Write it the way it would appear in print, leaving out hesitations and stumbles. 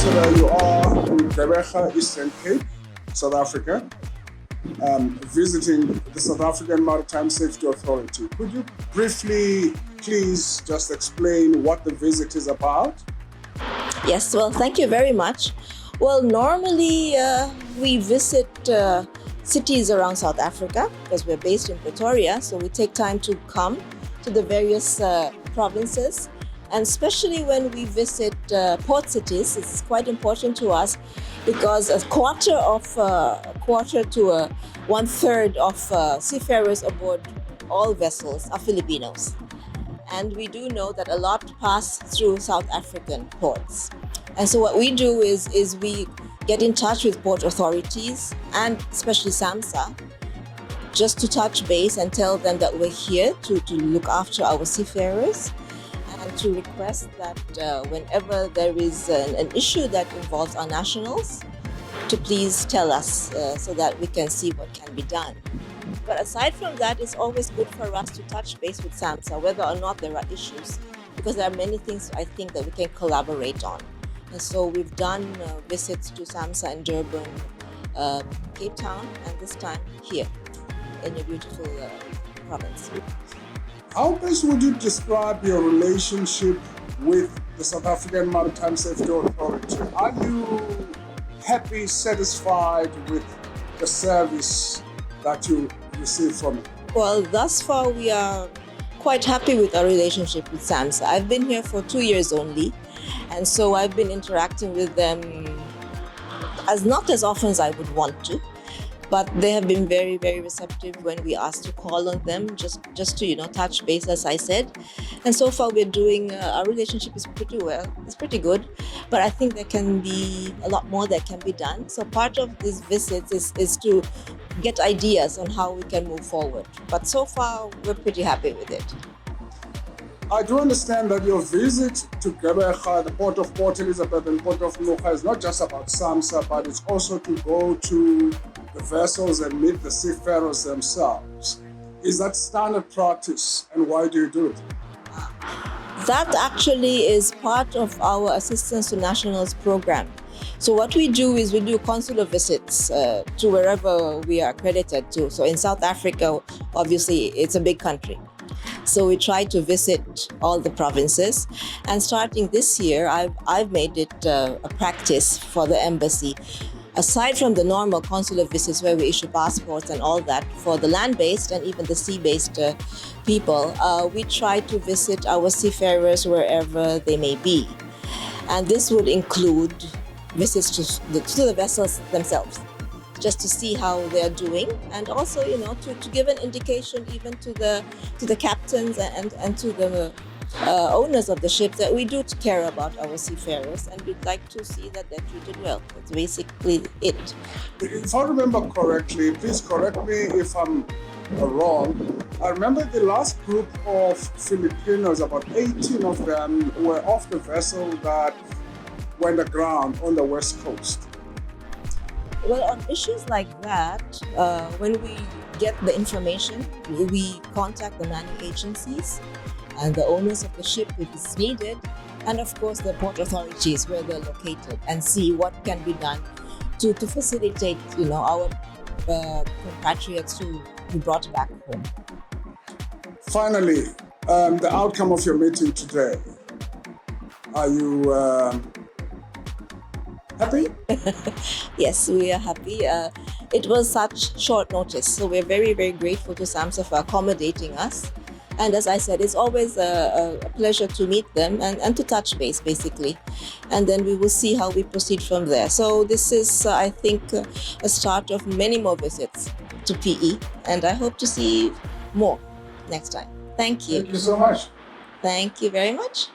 Ambassador, you are in Gqeberha, Eastern Cape, South Africa, visiting the South African Maritime Safety Authority. Could you briefly, please, just explain what the visit is about? Yes, well, thank you very much. Well, normally we visit cities around South Africa because we're based in Pretoria, so we take time to come to the various provinces. And especially when we visit port cities, it's quite important to us because a quarter to 1/3 of seafarers aboard all vessels are Filipinos. And we do know that a lot pass through South African ports. And so what we do is we get in touch with port authorities and especially SAMSA just to touch base and tell them that we're here to look after our seafarers and to request that whenever there is an issue that involves our nationals, to please tell us so that we can see what can be done. But aside from that, it's always good for us to touch base with SAMSA, whether or not there are issues, because there are many things I think that we can collaborate on. And so we've done visits to SAMSA in Durban, Cape Town, and this time here in your beautiful province. How best would you describe your relationship with the South African Maritime Safety Authority? Are you happy, satisfied with the service that you receive from it? Well, thus far we are quite happy with our relationship with SAMSA. I've been here for 2 years only, and so I've been interacting with them not as often as I would want to. But they have been very, very receptive when we asked to call on them, just to touch base, as I said. And so far, we're doing our relationship is pretty well. It's pretty good, but I think there can be a lot more that can be done. So part of these visits is to get ideas on how we can move forward. But so far, we're pretty happy with it. I do understand that your visit to Gqeberha, the port of Port Elizabeth and port of Ngqura, is not just about SAMSA, but it's also to go to the vessels and meet the seafarers themselves. Is that standard practice, and why do you do it? That actually is part of our Assistance to Nationals program. So what we do is we do consular visits to wherever we are accredited to. So in South Africa, obviously, it's a big country. So we try to visit all the provinces, and starting this year, I've made it a practice for the embassy. Aside from the normal consular visits where we issue passports and all that, for the land-based and even the sea-based people, we try to visit our seafarers wherever they may be. And this would include visits to the vessels themselves, just to see how they're doing, and also, to give an indication even to the captains and to the owners of the ships that we do care about our seafarers, and we'd like to see that they're treated well. That's basically it. If I remember correctly, please correct me if I'm wrong, I remember the last group of Filipinos, about 18 of them, were off the vessel that went aground on the west coast. Well, on issues like that, when we get the information, we contact the manning agencies and the owners of the ship if it's needed, and of course the port authorities where they're located, and see what can be done to facilitate, our compatriots who brought back home. Finally, the outcome of your meeting today. Are you happy? Yes, we are happy. It was such short notice, so we're very, very grateful to SAMSA for accommodating us. And as I said, it's always a pleasure to meet them and to touch base, basically. And then we will see how we proceed from there. So this is, I think, a start of many more visits to PE. And I hope to see more next time. Thank you. Thank you so much. Thank you very much.